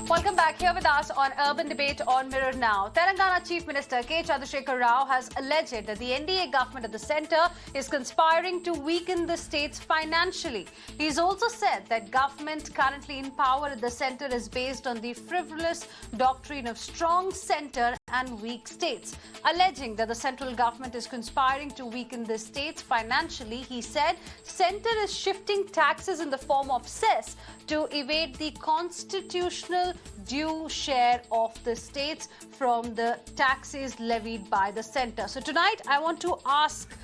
Welcome back here with us on Urban Debate on Mirror Now. Telangana Chief Minister K. Chandrasekhar Rao has alleged that the NDA government at the centre is conspiring to weaken the states financially. He's also said that government currently in power at the centre is based on the frivolous doctrine of strong centre and weak states. Alleging that the central government is conspiring to weaken the states financially, he said centre is shifting taxes in the form of cess to evade the constitutional due share of the states from the taxes levied by the centre. So tonight I want to ask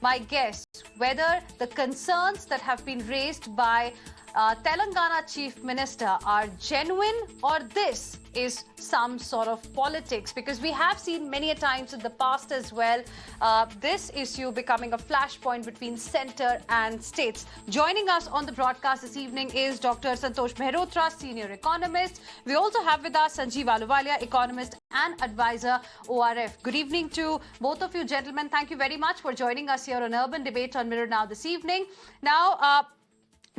my guests whether the concerns that have been raised by Telangana Chief Minister are genuine or this is some sort of politics, because we have seen many a times in the past as well this issue becoming a flashpoint between centre and states. Joining us on the broadcast this evening is Dr. Santosh Mehrotra, senior economist. We also have with us Sanjeev Ahluwalia, economist and advisor ORF. Good evening to both of you gentlemen. Thank you very much for joining us here on Urban Debate on Mirror Now this evening. Now,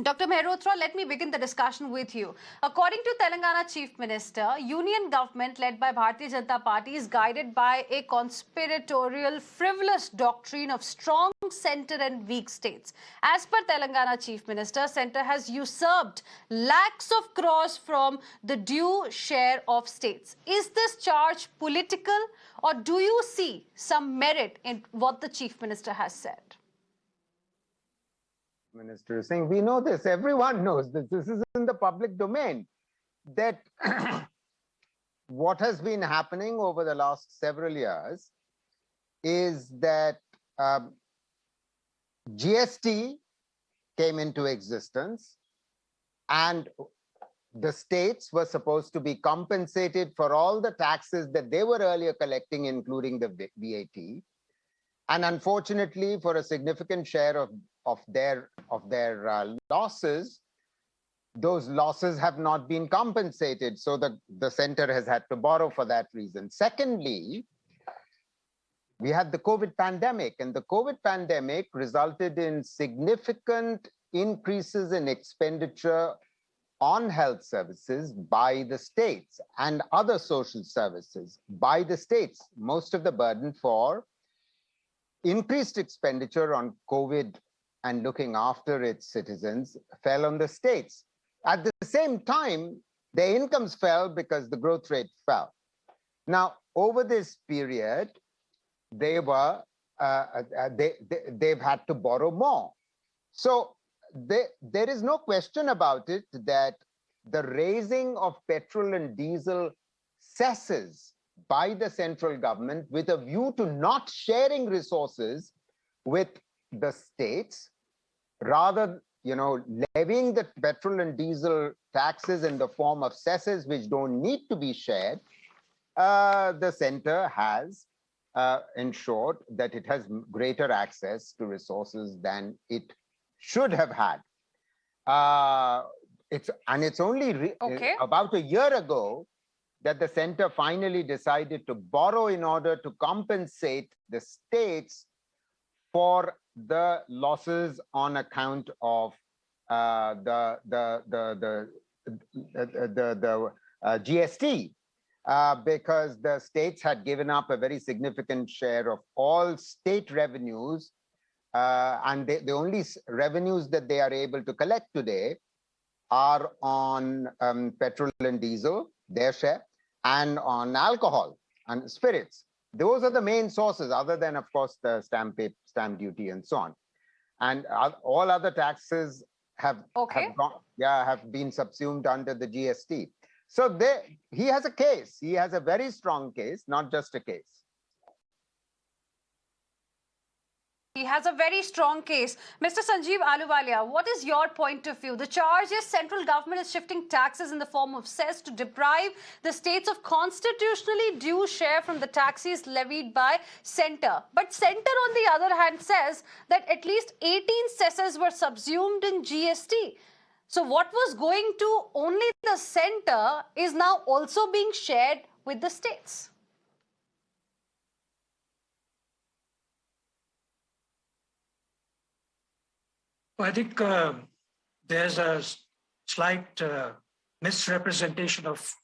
Dr. Mehrotra, let me begin the discussion with you. According to Telangana Chief Minister, union government led by Bharatiya Janata Party is guided by a conspiratorial, frivolous doctrine of strong centre and weak states. As per Telangana Chief Minister, centre has usurped lakhs of crores from the due share of states. Is this charge political, or do you see some merit in what the Chief Minister has said? Minister is saying, we know this, everyone knows this, this is in the public domain, that what has been happening over the last several years is that GST came into existence and the states were supposed to be compensated for all the taxes that they were earlier collecting, including the VAT. And unfortunately, for a significant share of their losses, those losses have not been compensated. So the center has had to borrow for that reason. Secondly, we had the COVID pandemic, and the COVID pandemic resulted in significant increases in expenditure on health services by the states and other social services by the states. Most of the burden for increased expenditure on COVID and looking after its citizens fell on the states. At the same time, their incomes fell because the growth rate fell. Now, over this period, they've had to borrow more. So there is no question about it that the raising of petrol and diesel cesses by the central government with a view to not sharing resources with the states, rather, levying the petrol and diesel taxes in the form of cesses which don't need to be shared, the center has ensured that it has greater access to resources than it should have had. It's only about a year ago that the center finally decided to borrow in order to compensate the states for the losses on account of the GST, because the states had given up a very significant share of all state revenues, and the only revenues that they are able to collect today are on petrol and diesel, their share, and on alcohol and spirits. Those are the main sources, other than, of course, the stamp duty and so on. And all other taxes have been subsumed under the GST. So he has a case. He has a very strong case, not just a case. He has a very strong case. Mr. Sanjeev Ahluwalia, what is your point of view? The charge is central government is shifting taxes in the form of cess to deprive the states of constitutionally due share from the taxes levied by centre. But centre, on the other hand, says that at least 18 cesses were subsumed in GST. So what was going to only the centre is now also being shared with the states. I think there's a slight misrepresentation of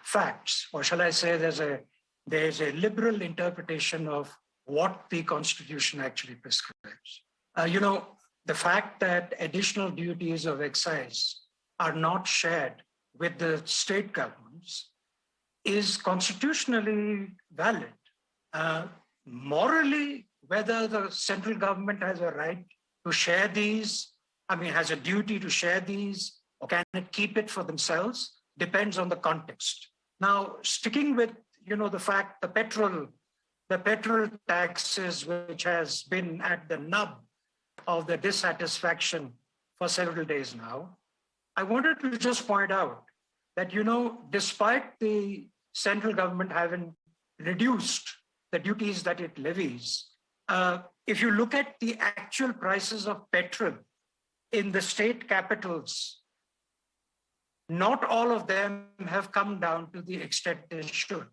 facts, or shall I say there's a liberal interpretation of what the Constitution actually prescribes. The fact that additional duties of excise are not shared with the state governments is constitutionally valid. Morally, whether the central government has a right to share these, has a duty to share these, or can it keep it for themselves, depends on the context. Now, sticking with, the fact the petrol taxes, which has been at the nub of the dissatisfaction for several days now, I wanted to just point out that, despite the central government having reduced the duties that it levies, if you look at the actual prices of petrol in the state capitals, not all of them have come down to the extent they should.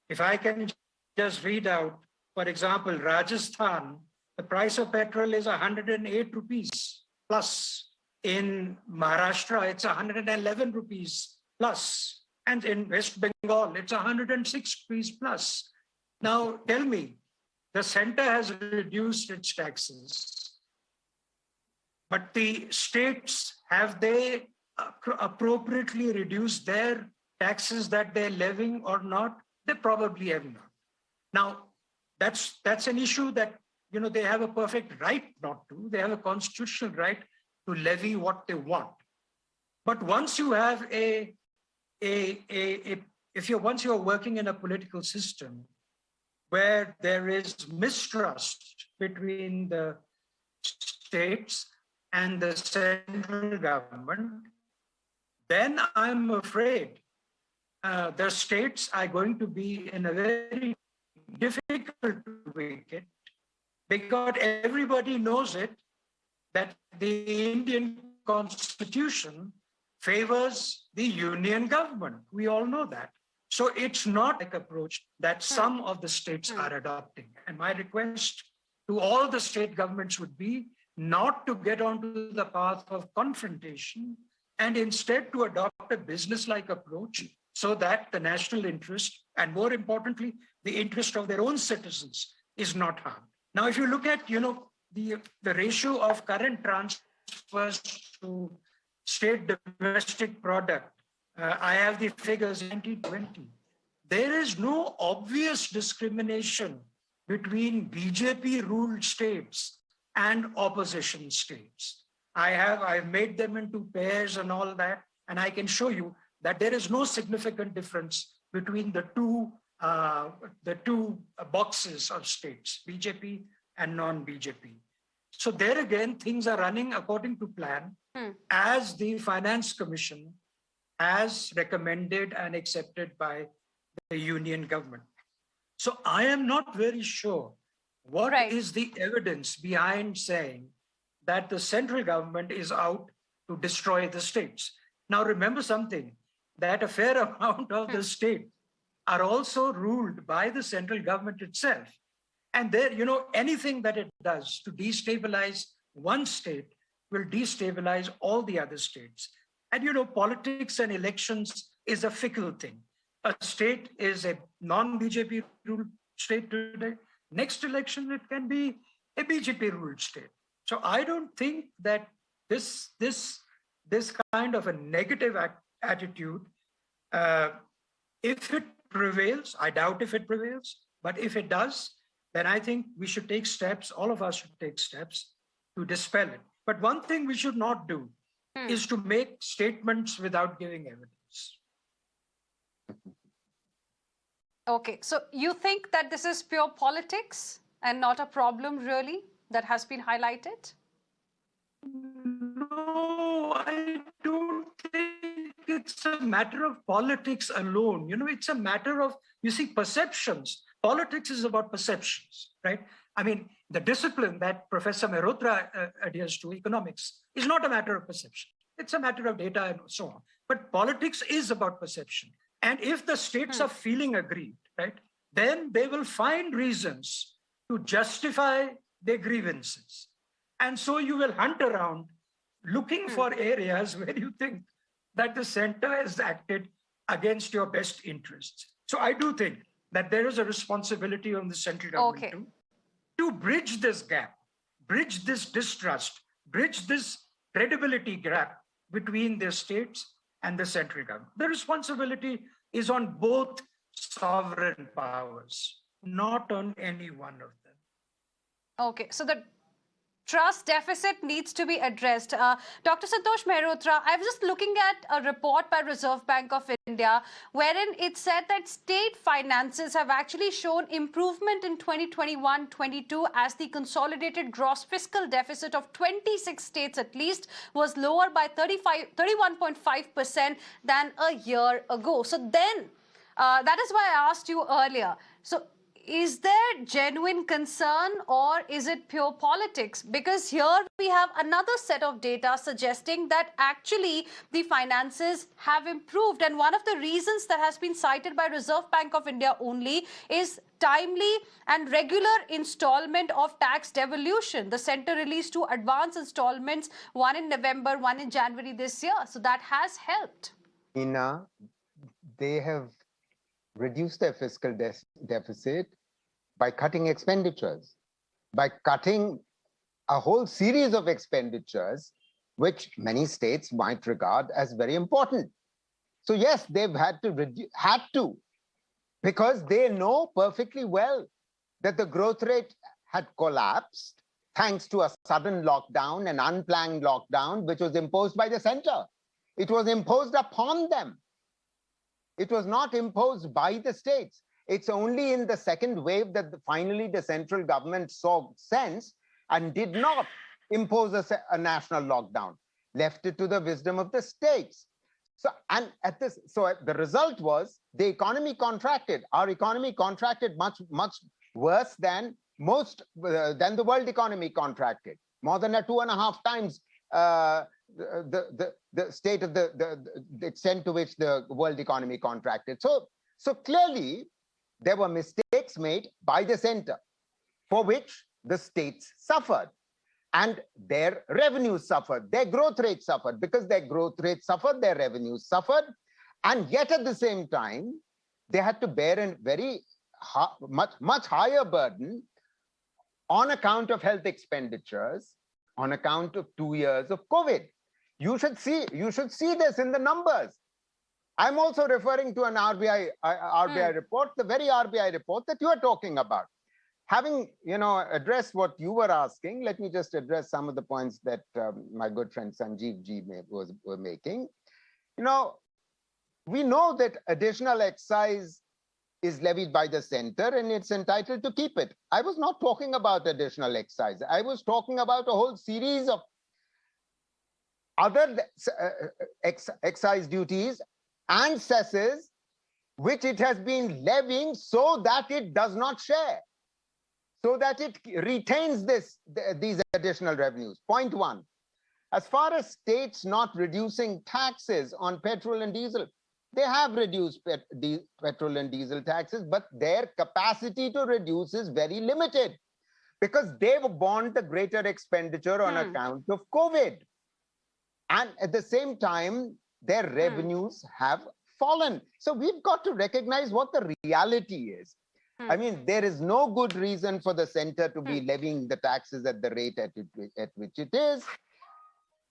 If I can just read out, for example, Rajasthan, the price of petrol is 108 rupees plus. In Maharashtra, it's 111 rupees plus. And in West Bengal, it's 106 rupees plus. Now, tell me, the center has reduced its taxes, but the states, have they appropriately reduced their taxes that they're levying or not? They probably have not. Now, that's an issue that, they have a perfect right not to. They have a constitutional right to levy what they want. But once you have once you're working in a political system where there is mistrust between the states and the central government, then I'm afraid the states are going to be in a very difficult wicket, because everybody knows it, that the Indian Constitution favors the union government. We all know that. So it's not like approach that some of the states are adopting. And my request to all the state governments would be not to get onto the path of confrontation, and instead to adopt a business-like approach so that the national interest, and more importantly, the interest of their own citizens, is not harmed. Now, if you look at, the ratio of current transfers to state domestic product, I have the figures 2020. There is no obvious discrimination between BJP-ruled states and opposition states. I've made them into pairs and all that, and I can show you that there is no significant difference between the two boxes of states, BJP and non-BJP. So there again, things are running according to plan, as the Finance Commission has recommended and accepted by the union government. So I am not very sure what is the evidence behind saying that the central government is out to destroy the states. Now remember something, that a fair amount of the state are also ruled by the central government itself. And there, anything that it does to destabilize one state will destabilize all the other states. And, politics and elections is a fickle thing. A state is a non-BJP ruled state today. Next election, it can be a BJP ruled state. So I don't think that this kind of a negative attitude, if it prevails, I doubt if it prevails, but if it does, then I think we should take steps, all of us should take steps to dispel it. But one thing we should not do is to make statements without giving evidence. Okay, so you think that this is pure politics and not a problem really that has been highlighted? No, I don't think it's a matter of politics alone. It's a matter of, perceptions. Politics is about perceptions, right? The discipline that Professor Mehrotra adheres to, economics, is not a matter of perception. It's a matter of data and so on. But politics is about perception. And if the states are feeling aggrieved, right, then they will find reasons to justify their grievances. And so you will hunt around looking for areas where you think that the center has acted against your best interests. So I do think that there is a responsibility on the central government to bridge this gap, bridge this distrust, bridge this credibility gap between the states and the central government. The responsibility is on both sovereign powers, not on any one of them. Okay, so the trust deficit needs to be addressed. Dr. Santosh Mehrotra, I was just looking at a report by Reserve Bank of India wherein it said that state finances have actually shown improvement in 2021-22 as the consolidated gross fiscal deficit of 26 states at least was lower by 31.5% than a year ago. So then, that is why I asked you earlier. So is there genuine concern or is it pure politics? Because here we have another set of data suggesting that actually the finances have improved. And one of the reasons that has been cited by Reserve Bank of India only is timely and regular installment of tax devolution. The center released 2 advance installments, one in November, one in January this year. So that has helped. Heena, they have reduce their fiscal deficit by cutting expenditures, by cutting a whole series of expenditures, which many states might regard as very important. So yes, they've had to, because they know perfectly well that the growth rate had collapsed thanks to a sudden lockdown, an unplanned lockdown, which was imposed by the center. It was imposed upon them. It was not imposed by the states. It's only in the second wave that finally the central government saw sense and did not impose a national lockdown, left it to the wisdom of the states. So the result was the economy contracted. Our economy contracted much worse than the world economy contracted, more than 2.5 times the state of the extent to which the world economy contracted. So clearly there were mistakes made by the center for which the states suffered, and their revenues suffered, their growth rate suffered. Because their growth rate suffered, their revenues suffered, and yet at the same time they had to bear a very much higher burden on account of health expenditures, on account of 2 years of COVID. You should see this in the numbers. I'm also referring to an RBI report, the very RBI report that you are talking about. Having addressed what you were asking, let me just address some of the points that my good friend Sanjeev ji was making. We know that additional excise is levied by the center and it's entitled to keep it. I was not talking about additional excise. I was talking about a whole series of other excise duties and cesses which it has been levying so that it does not share, so that it retains these additional revenues. Point one, as far as states not reducing taxes on petrol and diesel, they have reduced petrol and diesel taxes, but their capacity to reduce is very limited because they've borne the greater expenditure on account of COVID. And at the same time, their revenues have fallen. So we've got to recognize what the reality is. I mean, there is no good reason for the center to be levying the taxes at the rate at which it is.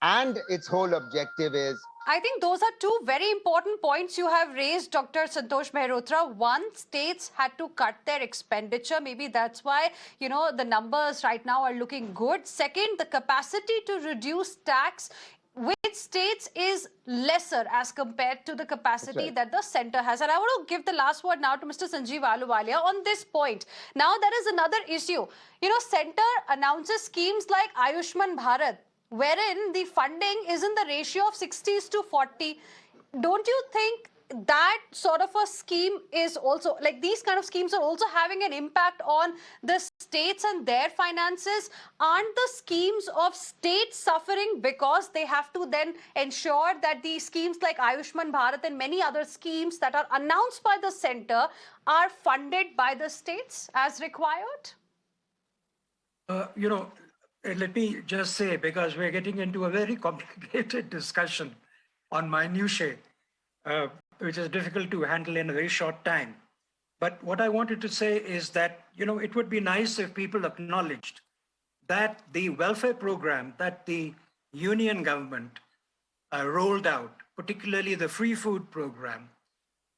And its whole objective is... I think those are two very important points you have raised, Dr. Santosh Mehrotra. One, states had to cut their expenditure. Maybe that's why, the numbers right now are looking good. Second, the capacity to reduce tax with states is lesser as compared to the capacity that the center has. And I want to give the last word now to Mr. Sanjeev Ahluwalia on this point. Now, there is another issue. Center announces schemes like Ayushman Bharat, wherein the funding is in the ratio of 60:40. Don't you think that sort of a scheme is also, like these kind of schemes are also having an impact on the states and their finances? Aren't the schemes of states suffering because they have to then ensure that the schemes like Ayushman Bharat and many other schemes that are announced by the center are funded by the states as required? Let me just say, because we're getting into a very complicated discussion on minutiae, which is difficult to handle in a very short time. But what I wanted to say is that, it would be nice if people acknowledged that the welfare program that the union government rolled out, particularly the free food program,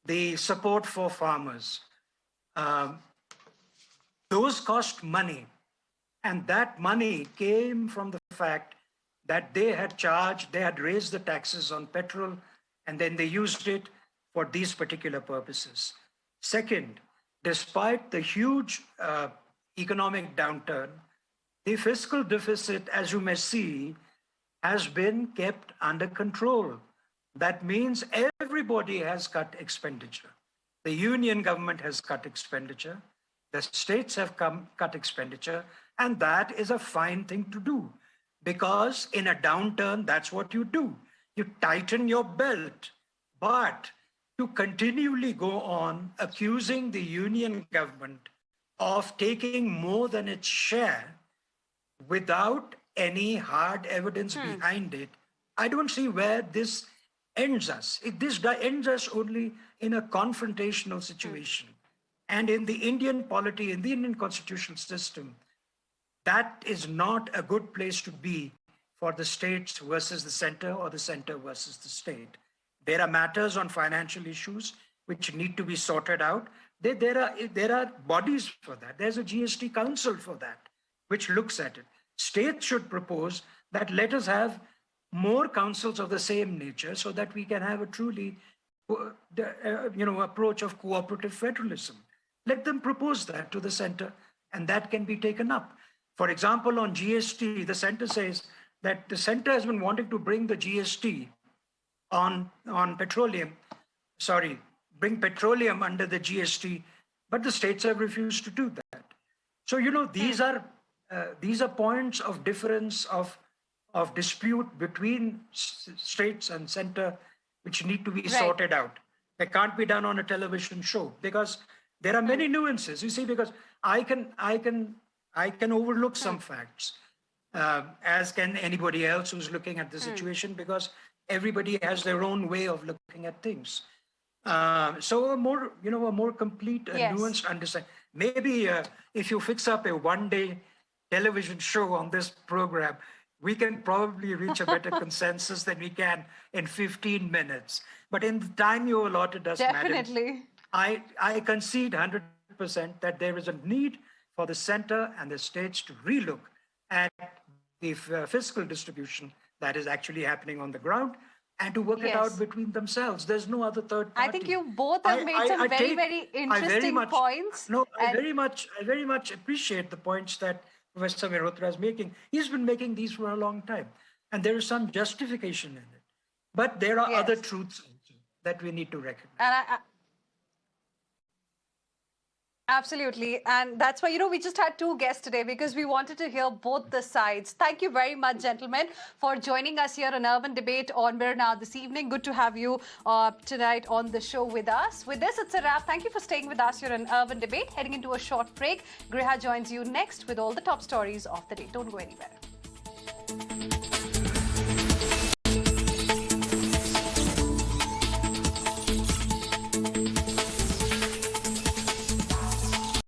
the support for farmers, those cost money. And that money came from the fact that they had raised the taxes on petrol, and then they used it for these particular purposes. Second, despite the huge economic downturn, the fiscal deficit, as you may see, has been kept under control. That means everybody has cut expenditure. The union government has cut expenditure. The states have cut expenditure. And that is a fine thing to do, because in a downturn, that's what you do. You tighten your belt. But to continually go on accusing the union government of taking more than its share without any hard evidence behind it, I don't see where this ends us. This ends us only in a confrontational situation. And in the Indian polity, in the Indian constitutional system, that is not a good place to be for the states versus the center, or the center versus the state. There are matters on financial issues which need to be sorted out. There are bodies for that. There's a GST council for that, which looks at it. States should propose that let us have more councils of the same nature so that we can have a truly approach of cooperative federalism. Let them propose that to the center, and that can be taken up. For example, on GST, the center says that the center has been wanting to bring the GST on petroleum, bring petroleum under the GST, but the states have refused to do that. So, these are points of difference, of dispute between states and center, which need to be sorted out. They can't be done on a television show, because there are many nuances. You see, because I can overlook some facts, as can anybody else who's looking at the situation, because everybody has their own way of looking at things. So a more complete and nuanced understanding. Maybe if you fix up a one-day television show on this program, we can probably reach a better consensus than we can in 15 minutes. But in the time you allotted us, definitely, Madam, I concede 100% that there is a need for the center and the states to relook at the fiscal distribution that is actually happening on the ground, and to work it out between themselves. There's no other third party. I think you both have made some very interesting points. No, I very much appreciate the points that Professor Mehrotra is making. He's been making these for a long time, and there is some justification in it. But there are other truths also that we need to recognize. And absolutely. And that's why, we just had two guests today, because we wanted to hear both the sides. Thank you very much, gentlemen, for joining us here on Urban Debate on Mirror Now this evening. Good to have you tonight on the show with us. With this, it's a wrap. Thank you for staying with us here on Urban Debate. Heading into a short break, Griha joins you next with all the top stories of the day. Don't go anywhere.